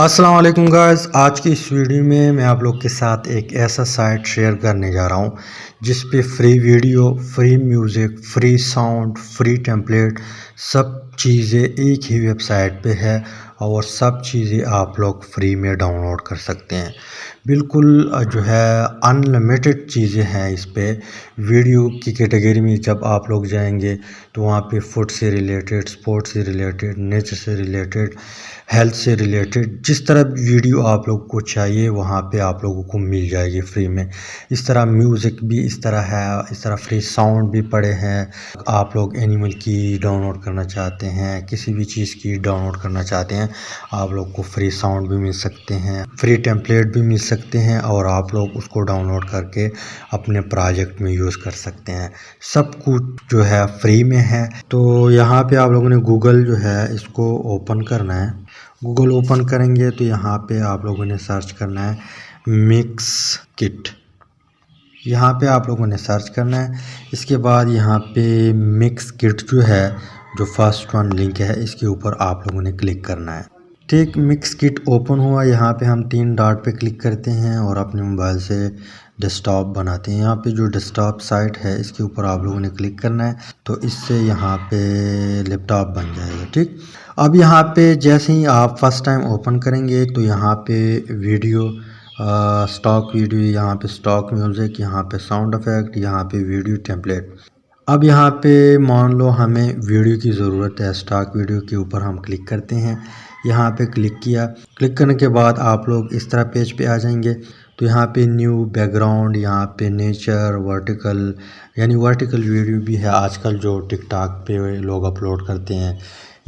अस्सलाम वालेकुम गाइस। आज की इस वीडियो में मैं आप लोग के साथ एक ऐसा साइट शेयर करने जा रहा हूँ जिस पे free video, free music, free sound, free template सब चीज़ें एक ही वेबसाइट पे है और सब चीज़ें आप लोग फ्री में डाउनलोड कर सकते हैं। बिल्कुल जो है अनलिमिटेड चीज़ें हैं इस पे। वीडियो की कैटेगरी में जब आप लोग जाएंगे तो वहाँ पे फूड से रिलेटेड, स्पोर्ट्स से रिलेटेड, नेचर से रिलेटेड, हेल्थ से रिलेटेड जिस तरह वीडियो आप लोग को चाहिए वहाँ पे आप लोगों को मिल जाएगी फ्री में। इस तरह म्यूज़िक भी इस तरह है, इस तरह फ्री साउंड भी पड़े हैं। आप लोग एनिमल की डाउनलोड करना चाहते हैं, किसी भी चीज़ की डाउनलोड करना चाहते हैं, आप लोग को फ्री साउंड भी मिल सकते हैं, फ्री टेम्पलेट भी मिल सकते हैं और आप लोग उसको डाउनलोड करके अपने प्रोजेक्ट में यूज़ कर सकते हैं। सब कुछ जो है फ्री में है। तो यहाँ पे आप लोगों ने गूगल जो है इसको ओपन करना है। गूगल ओपन करेंगे तो यहाँ पे आप लोगों ने सर्च करना है मिक्स किट। यहाँ पे आप लोगों ने सर्च करना है। इसके बाद यहाँ पे मिक्स किट जो है, जो फर्स्ट वन लिंक है, इसके ऊपर आप लोगों ने क्लिक करना है। ठीक, मिक्स किट ओपन हुआ। यहाँ पे हम 3 डॉट पे क्लिक करते हैं और अपने मोबाइल से डेस्कटॉप बनाते हैं। यहाँ पे जो डेस्कटॉप साइट है इसके ऊपर आप लोगों ने क्लिक करना है तो इससे यहाँ पे लैपटॉप बन जाएगा। ठीक, अब यहाँ पे जैसे ही आप फर्स्ट टाइम ओपन करेंगे तो यहाँ पे वीडियो, स्टॉक वीडियो, यहाँ पे स्टॉक म्यूज़िक, यहाँ पे साउंड इफ़ेक्ट, यहाँ पे वीडियो टेम्पलेट। अब यहाँ पे मान लो हमें वीडियो की ज़रूरत है, स्टॉक वीडियो के ऊपर हम क्लिक करते हैं। यहाँ पे क्लिक किया, क्लिक करने के बाद आप लोग इस तरह पेज पे आ जाएंगे। तो यहाँ पे न्यू बैकग्राउंड, यहाँ पे नेचर, वर्टिकल, यानी वर्टिकल वीडियो भी है आजकल जो टिकटॉक पे लोग अपलोड करते हैं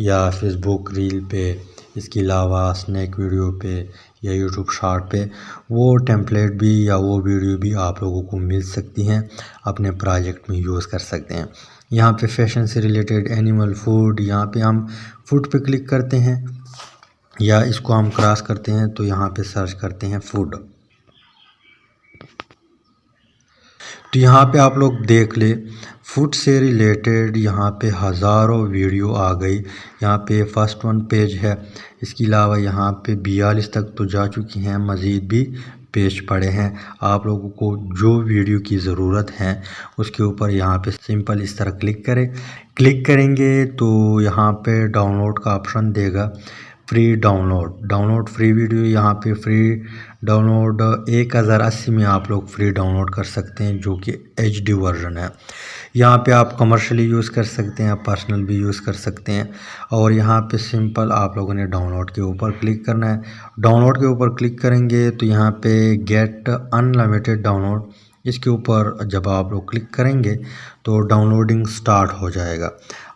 या फेसबुक रील पे, इसके अलावा स्नैक वीडियो पे या यूट्यूब शॉर्ट पे, वो टेम्पलेट भी या वो वीडियो भी आप लोगों को मिल सकती हैं, अपने प्रोजेक्ट में यूज़ कर सकते हैं। यहाँ पे फैशन से रिलेटेड, एनिमल, फूड, यहाँ पे हम फूड पे क्लिक करते हैं या इसको हम क्रॉस करते हैं तो यहाँ पे सर्च करते हैं फूड। तो यहाँ पे आप लोग देख ले, फूड से रिलेटेड यहाँ पे हज़ारों वीडियो आ गई। यहाँ पे फर्स्ट वन पेज है, इसके अलावा यहाँ पे 42 तक तो जा चुकी हैं, मज़ीद भी पेज पड़े हैं। आप लोगों को जो वीडियो की ज़रूरत है उसके ऊपर यहाँ पे सिंपल इस तरह क्लिक करें। क्लिक करेंगे तो यहाँ पे डाउनलोड का ऑप्शन देगा, फ्री डाउनलोड फ्री वीडियो। यहाँ पे फ्री डाउनलोड 1080 में आप लोग फ्री डाउनलोड कर सकते हैं, जो कि HD वर्जन है। यहाँ पे आप कमर्शियली यूज़ कर सकते हैं, पर्सनल भी यूज़ कर सकते हैं। और यहाँ पे सिंपल आप लोगों ने डाउनलोड के ऊपर क्लिक करना है। डाउनलोड के ऊपर क्लिक करेंगे तो यहाँ पे गेट अनलिमिटेड डाउनलोड, इसके ऊपर जब आप लोग क्लिक करेंगे तो डाउनलोडिंग स्टार्ट हो जाएगा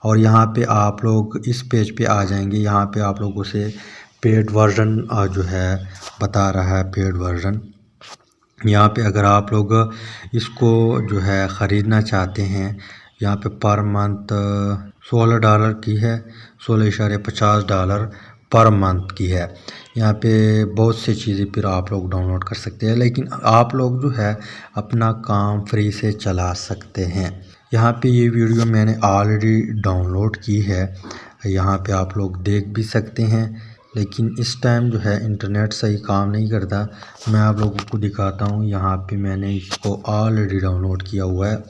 और यहाँ पे आप लोग इस पेज पे आ जाएंगे। यहाँ पे आप लोगों से पेड वर्जन जो है बता रहा है, पेड वर्जन। यहाँ पे अगर आप लोग इसको जो है ख़रीदना चाहते हैं, यहाँ पे पर मंथ $16 की है, $16.50 पर मंथ की है। यहाँ पे बहुत सी चीज़ें फिर आप लोग डाउनलोड कर सकते हैं, लेकिन आप लोग जो है अपना काम फ्री से चला सकते हैं। यहाँ पे ये वीडियो मैंने ऑलरेडी डाउनलोड की है, यहाँ पे आप लोग देख भी सकते हैं, लेकिन इस टाइम जो है इंटरनेट सही काम नहीं करता। मैं आप लोगों को दिखाता हूँ। यहाँ पे मैंने इसको ऑलरेडी डाउनलोड किया हुआ है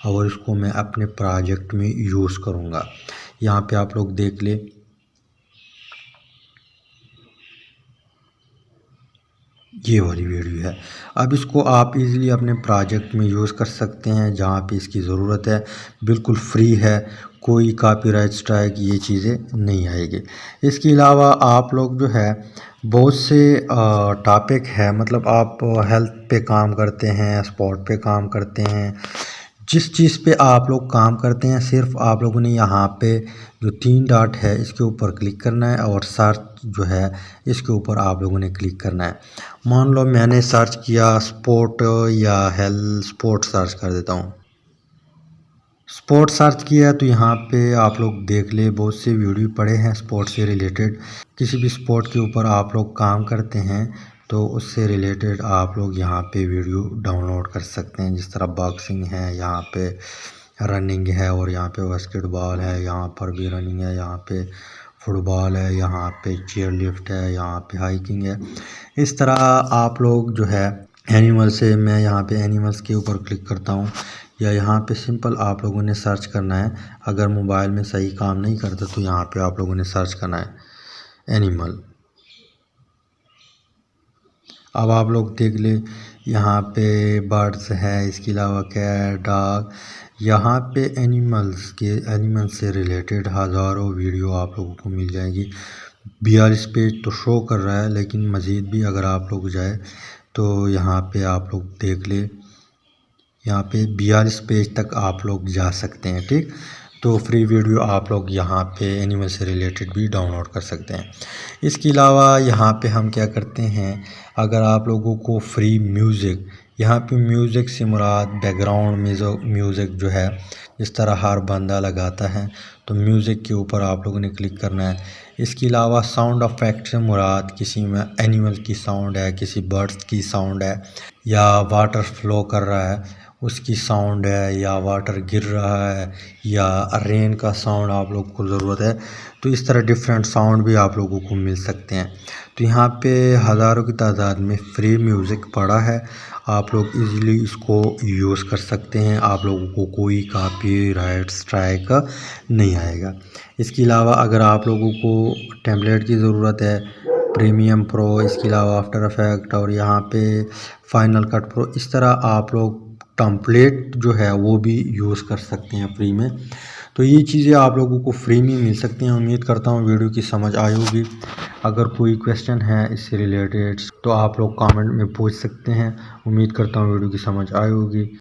और इसको मैं अपने प्रोजेक्ट में यूज़ करूँगा। यहाँ पे आप लोग देख ले, ये वाली वीडियो है। अब इसको आप इजीली अपने प्रोजेक्ट में यूज़ कर सकते हैं जहाँ पे इसकी ज़रूरत है। बिल्कुल फ्री है, कोई कॉपीराइट स्ट्राइक ये चीज़ें नहीं आएगी। इसके अलावा आप लोग जो है बहुत से टॉपिक है, मतलब आप हेल्थ पे काम करते हैं, स्पोर्ट पे काम करते हैं, जिस चीज़ पे आप लोग काम करते हैं, सिर्फ आप लोगों ने यहाँ पे जो 3 डॉट है इसके ऊपर क्लिक करना है और सर्च जो है इसके ऊपर आप लोगों ने क्लिक करना है। मान लो मैंने सर्च किया स्पोर्ट या हेल्थ, स्पोर्ट सर्च कर देता हूँ। स्पोर्ट सर्च किया तो यहाँ पे आप लोग देख ले बहुत से वीडियो पड़े हैं स्पोर्ट से रिलेटेड। किसी भी स्पोर्ट के ऊपर आप लोग काम करते हैं तो उससे रिलेटेड आप लोग यहाँ पे वीडियो डाउनलोड कर सकते हैं। जिस तरह बॉक्सिंग है, यहाँ पे रनिंग है और यहाँ पे बास्केटबॉल है, यहाँ पर भी रनिंग है, यहाँ पे फुटबॉल है, यहाँ पे चेयर लिफ्ट है, यहाँ पे हाइकिंग है। इस तरह आप लोग जो है एनिमल से, मैं यहाँ पे एनिमल्स के ऊपर क्लिक करता हूँ, या यहाँ पे सिंपल आप लोगों ने सर्च करना है। अगर मोबाइल में सही काम नहीं करता तो यहाँ पे आप लोगों ने सर्च करना है एनिमल। अब आप लोग देख ले, यहाँ पे बर्ड्स है, इसके अलावा कैट, डॉग, यहाँ पे एनिमल से रिलेटेड हज़ारों वीडियो आप लोगों को मिल जाएगी। 42 पेज तो शो कर रहा है, लेकिन मज़ीद भी अगर आप लोग जाए तो यहाँ पे आप लोग देख ले, यहाँ पे 42 पेज तक आप लोग जा सकते हैं। ठीक, तो फ्री वीडियो आप लोग यहाँ पे एनिमल से रिलेटेड भी डाउनलोड कर सकते हैं। इसके अलावा यहाँ पे हम क्या करते हैं, अगर आप लोगों को फ्री म्यूज़िक, यहाँ पे म्यूज़िक से मुराद बैकग्राउंड म्यूज़िक जो है, इस तरह हर बंदा लगाता है तो म्यूज़िक के ऊपर आप लोगों ने क्लिक करना है। इसके अलावा साउंड इफेक्ट से मुराद किसी में एनिमल की साउंड है, किसी बर्ड्स की साउंड है, या वाटर फ्लो कर रहा है उसकी साउंड है, या वाटर गिर रहा है, या रेन का साउंड आप लोग को ज़रूरत है, तो इस तरह डिफरेंट साउंड भी आप लोगों को मिल सकते हैं। तो यहाँ पे हज़ारों की तादाद में फ्री म्यूज़िक पड़ा है, आप लोग इजीली इसको यूज़ कर सकते हैं, आप लोगों को कोई कॉपीराइट स्ट्राइक नहीं आएगा। इसके अलावा अगर आप लोगों को टेम्पलेट की ज़रूरत है, प्रीमियम प्रो, इसके अलावा आफ्टर इफेक्ट और यहाँ पे फाइनल कट प्रो, इस तरह आप लोग टेम्पलेट जो है वो भी यूज़ कर सकते हैं फ्री में। तो ये चीज़ें आप लोगों को फ्री में मिल सकती हैं। उम्मीद करता हूँ वीडियो की समझ आई होगी। अगर कोई क्वेश्चन है इससे रिलेटेड तो आप लोग कमेंट में पूछ सकते हैं। उम्मीद करता हूँ वीडियो की समझ आई होगी।